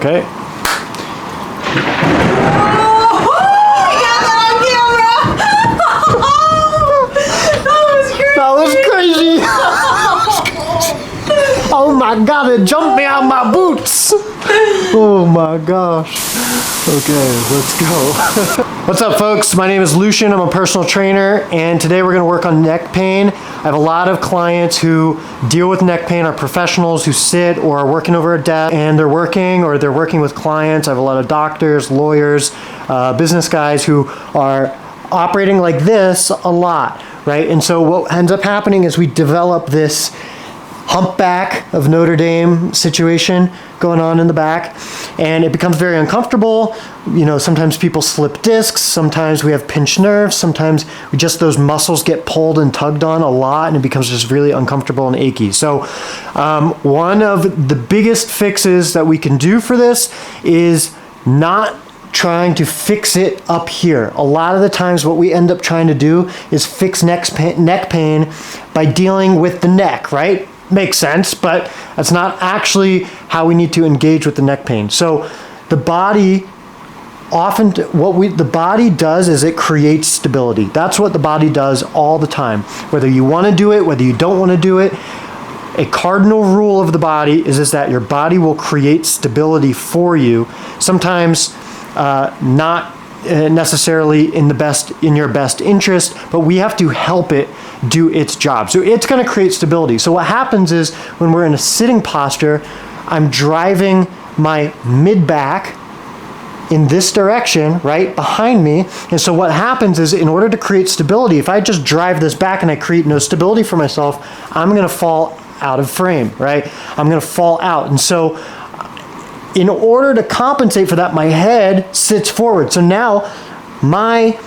Okay. That was crazy. Oh my god, it jumped me out of my boots. Oh my gosh. Okay, let's go. What's up, folks? My name is Lucian. I'm a personal trainer, and today we're going to work on neck pain. I have a lot of clients who deal with neck pain, are professionals who sit or are working over a desk, and they're working with clients. I have a lot of doctors, lawyers, business guys who are operating like this a lot, right? And so what ends up happening is we develop this humpback of Notre Dame situation going on in the back, and it becomes very uncomfortable. You know, sometimes people slip discs, sometimes we have pinched nerves, sometimes those muscles get pulled and tugged on a lot, and it becomes just really uncomfortable and achy. So one of the biggest fixes that we can do for this is not trying to fix it up here. A lot of the times what we end up trying to do is fix neck pain by dealing with the neck, right? Makes sense, but that's not actually how we need to engage with the neck pain. So the body the body does is it creates stability. That's what the body does all the time. Whether you want to do it, whether you don't want to do it, a cardinal rule of the body is that your body will create stability for you. Sometimes not necessarily in your best interest, but we have to help it do its job. So it's going to create stability. So what happens is when we're in a sitting posture, I'm driving my mid-back in this direction, right behind me. And so what happens is, in order to create stability, if I just drive this back and I create no stability for myself, I'm going to fall out of frame, right? I'm going to fall out. And so in order to compensate for that, my head sits forward. So now my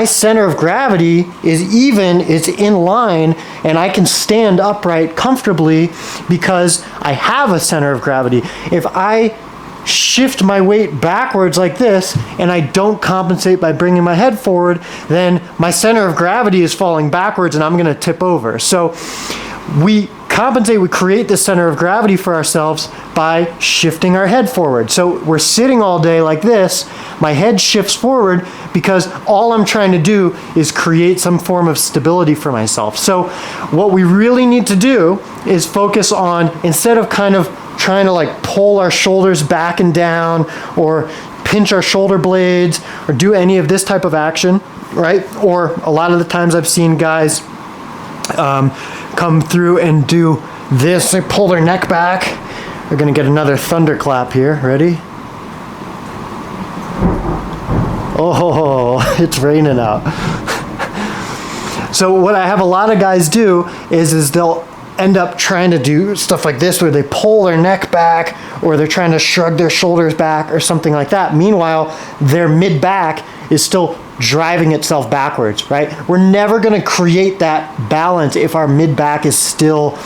center of gravity is even, it's in line, and I can stand upright comfortably because I have a center of gravity. If I shift my weight backwards like this and I don't compensate by bringing my head forward, then my center of gravity is falling backwards and I'm going to tip over. So we compensate, we create this center of gravity for ourselves by shifting our head forward. So we're sitting all day like this, my head shifts forward because all I'm trying to do is create some form of stability for myself. So what we really need to do is focus on, instead of kind of trying to like pull our shoulders back and down or pinch our shoulder blades or do any of this type of action, right? Or a lot of the times I've seen guys come through and do this. They pull their neck back. They're going to get another thunderclap here. Ready? Oh, it's raining out. So what I have a lot of guys do is they'll end up trying to do stuff like this, where they pull their neck back or they're trying to shrug their shoulders back or something like that. Meanwhile, their mid-back is still driving itself backwards, right? We're never going to create that balance if our mid-back is still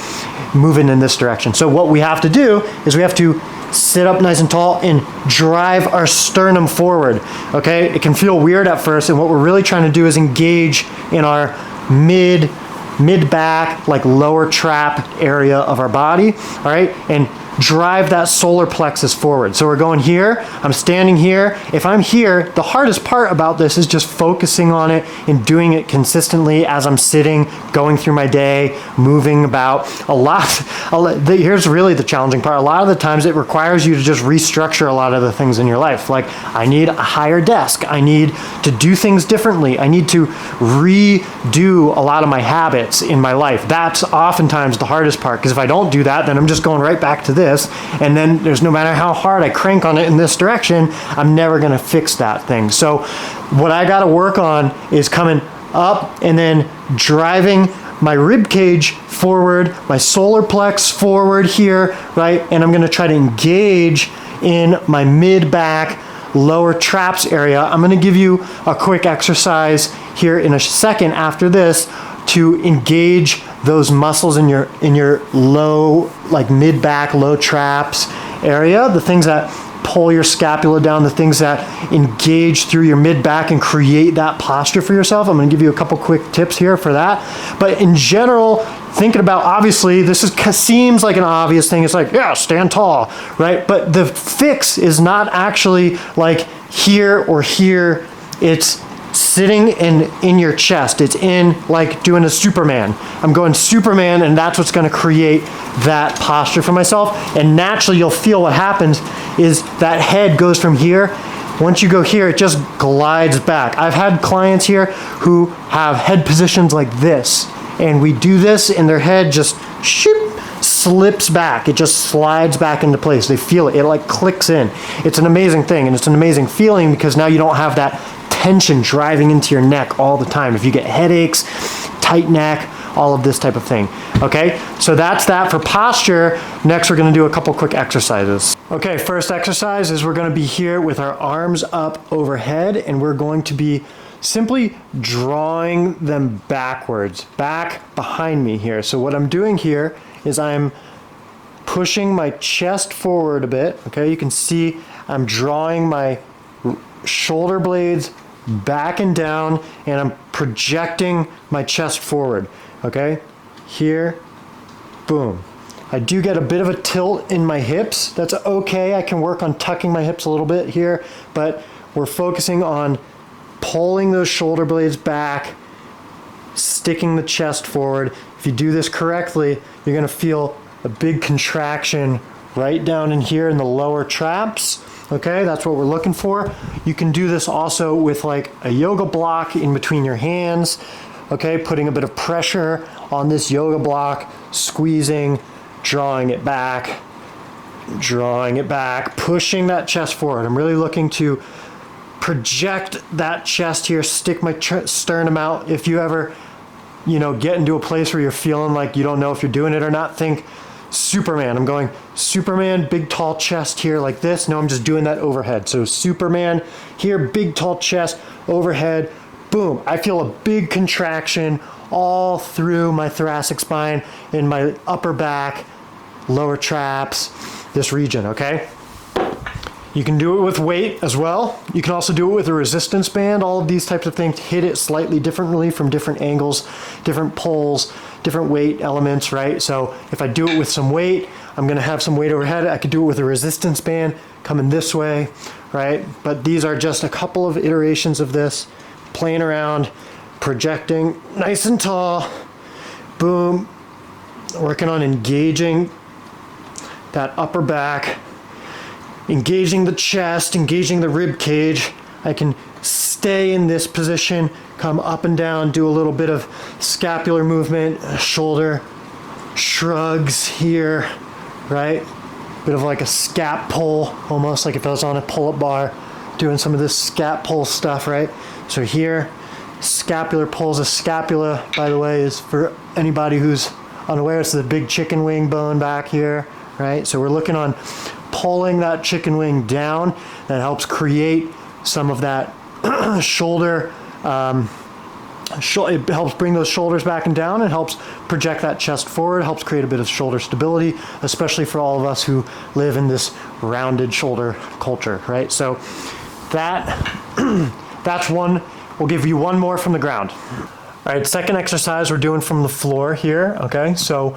moving in this direction. So what we have to do is we have to sit up nice and tall and drive our sternum forward, okay? It can feel weird at first, and what we're really trying to do is engage in our mid-back, like lower trap area of our body, all right? And drive that solar plexus forward. So we're going here, I'm standing here. If I'm here, the hardest part about this is just focusing on it and doing it consistently as I'm sitting, going through my day, moving about. Here's really the challenging part. A lot of the times it requires you to just restructure a lot of the things in your life. Like, I need a higher desk. I need to do things differently. I need to redo a lot of my habits in my life. That's oftentimes the hardest part, because if I don't do that, then I'm just going right back to this. And then there's, no matter how hard I crank on it in this direction, I'm never going to fix that thing. So what I got to work on is coming up and then driving my rib cage forward, my solar plex forward here, right? And I'm going to try to engage in my mid-back lower traps area. I'm going to give you a quick exercise here in a second after this to engage those muscles in your low, like mid-back, low traps area, the things that pull your scapula down, the things that engage through your mid-back and create that posture for yourself. I'm going to give you a couple quick tips here for that. But in general, thinking about, obviously, seems like an obvious thing. It's like, yeah, stand tall, right? But the fix is not actually like here or here. It's sitting in your chest. It's in like doing a Superman. I'm going Superman, and that's what's going to create that posture for myself. And naturally, you'll feel what happens is that head goes from here. Once you go here, it just glides back. I've had clients here who have head positions like this, and we do this, and their head just shoop, slips back. It just slides back into place. They feel it. It like clicks in. It's an amazing thing, and it's an amazing feeling because now you don't have that tension driving into your neck all the time. If you get headaches, tight neck, all of this type of thing. Okay, so that's that for posture. Next, we're gonna do a couple quick exercises. Okay, first exercise is we're gonna be here with our arms up overhead, and we're going to be simply drawing them backwards, back behind me here. So what I'm doing here is I'm pushing my chest forward a bit. Okay, you can see I'm drawing my shoulder blades back and down, and I'm projecting my chest forward. Okay, here, boom. I do get a bit of a tilt in my hips. That's okay. I can work on tucking my hips a little bit here, but we're focusing on pulling those shoulder blades back, sticking the chest forward. If you do this correctly, you're gonna feel a big contraction right down in here in the lower traps. Okay, that's what we're looking for. You can do this also with like a yoga block in between your hands. Okay, putting a bit of pressure on this yoga block, squeezing, drawing it back, pushing that chest forward. I'm really looking to project that chest here, stick my sternum out. If you ever, get into a place where you're feeling like you don't know if you're doing it or not, think Superman. I'm going Superman, big tall chest here like this. No, I'm just doing that overhead. So Superman here, big tall chest, overhead, boom. I feel a big contraction all through my thoracic spine, in my upper back, lower traps, this region, okay? You can do it with weight as well. You can also do it with a resistance band. All of these types of things hit it slightly differently from different angles, different pulls, different weight elements, right? So if I do it with some weight, I'm gonna have some weight overhead. I could do it with a resistance band coming this way, right? But these are just a couple of iterations of this, playing around, projecting nice and tall, boom, working on engaging that upper back, engaging the chest, engaging the rib cage. I can stay in this position, come up and down, do a little bit of scapular movement, shoulder shrugs here, right? Bit of like a scap pull, almost like if I was on a pull-up bar, doing some of this scap pull stuff, right? So here, scapular pulls. A scapula, by the way, is for anybody who's unaware, it's the big chicken wing bone back here, right? So we're looking on pulling that chicken wing down. That helps create some of that shoulder, it helps bring those shoulders back and down. It helps project that chest forward, helps create a bit of shoulder stability, especially for all of us who live in this rounded shoulder culture, right? So that's one. We'll give you one more from the ground. All right, second exercise we're doing from the floor here, okay? So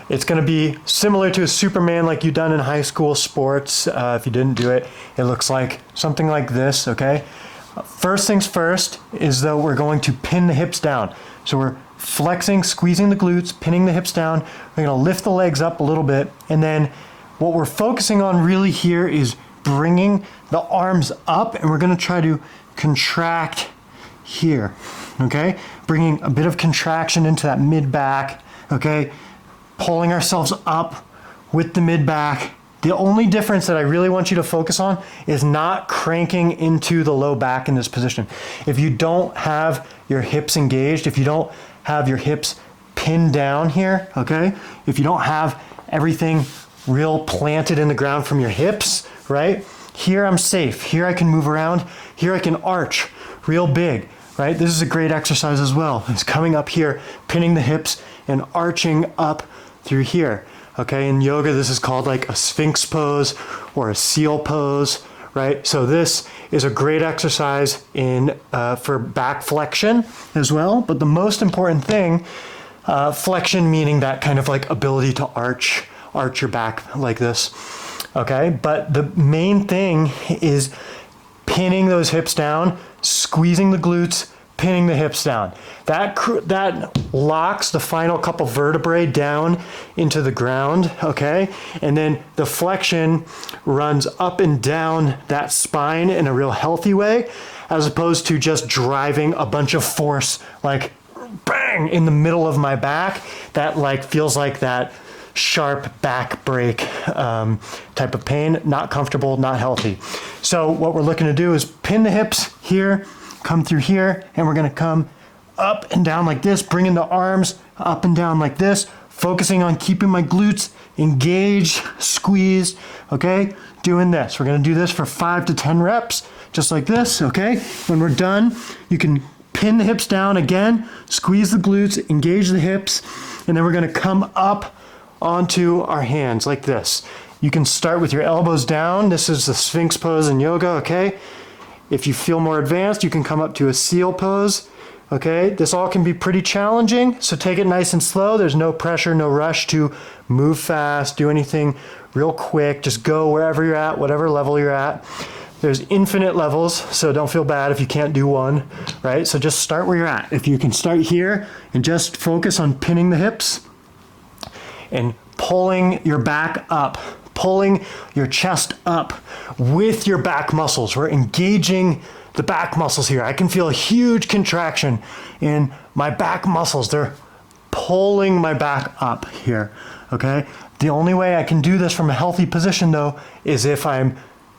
it's gonna be similar to a Superman like you've done in high school sports. If you didn't do it, it looks like something like this, okay? First things first is that we're going to pin the hips down. So we're flexing, squeezing the glutes, pinning the hips down. We're gonna lift the legs up a little bit, and then what we're focusing on really here is bringing the arms up, and we're gonna try to contract here, okay? Bringing a bit of contraction into that mid-back, okay? Pulling ourselves up with the mid-back. The only difference that I really want you to focus on is not cranking into the low back in this position. If you don't have your hips engaged, if you don't have your hips pinned down here, okay? If you don't have everything real planted in the ground from your hips, right? Here I'm safe. Here I can move around. Here I can arch real big, right? This is a great exercise as well. It's coming up here, pinning the hips and arching up through here. Okay, in yoga, this is called like a sphinx pose or a seal pose, right? So this is a great exercise for back flexion as well. But the most important thing Flexion meaning that kind of like ability to arch your back like this. Okay, but the main thing is pinning those hips down, squeezing the glutes, pinning the hips down. That locks the final couple vertebrae down into the ground, okay? And then the flexion runs up and down that spine in a real healthy way, as opposed to just driving a bunch of force like bang in the middle of my back. That like feels like that sharp back break type of pain. Not comfortable, not healthy. So what we're looking to do is pin the hips here, come through here, and we're gonna come up and down like this, bringing the arms up and down like this, focusing on keeping my glutes engaged, squeezed, okay? Doing this. We're gonna do this for 5 to 10 reps, just like this, okay? When we're done, you can pin the hips down again, squeeze the glutes, engage the hips, and then we're gonna come up onto our hands like this. You can start with your elbows down. This is the Sphinx pose in yoga, okay? If you feel more advanced, you can come up to a seal pose, okay? This all can be pretty challenging, so take it nice and slow. There's no pressure, no rush to move fast, do anything real quick. Just go wherever you're at, whatever level you're at. There's infinite levels, so don't feel bad if you can't do one, right? So just start where you're at. If you can start here and just focus on pinning the hips and pulling your back up, pulling your chest up with your back muscles. We're engaging the back muscles here. I can feel a huge contraction in my back muscles. They're pulling my back up here, okay? The only way I can do this from a healthy position though is if I'm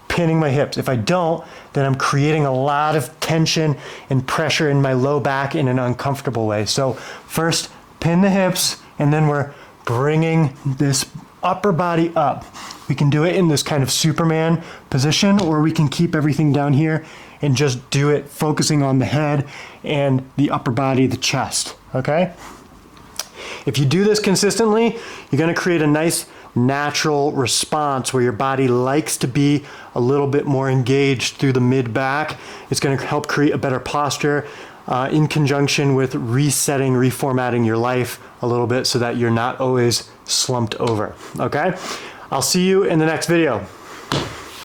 pinning my hips. If I don't, then I'm creating a lot of tension and pressure in my low back in an uncomfortable way. So first, pin the hips, and then we're bringing this upper body up. We can do it in this kind of Superman position, or we can keep everything down here and just do it focusing on the head and the upper body, the chest, okay? If you do this consistently, you're gonna create a nice natural response where your body likes to be a little bit more engaged through the mid-back. It's gonna help create a better posture in conjunction with resetting, reformatting your life a little bit so that you're not always slumped over, okay? I'll see you in the next video.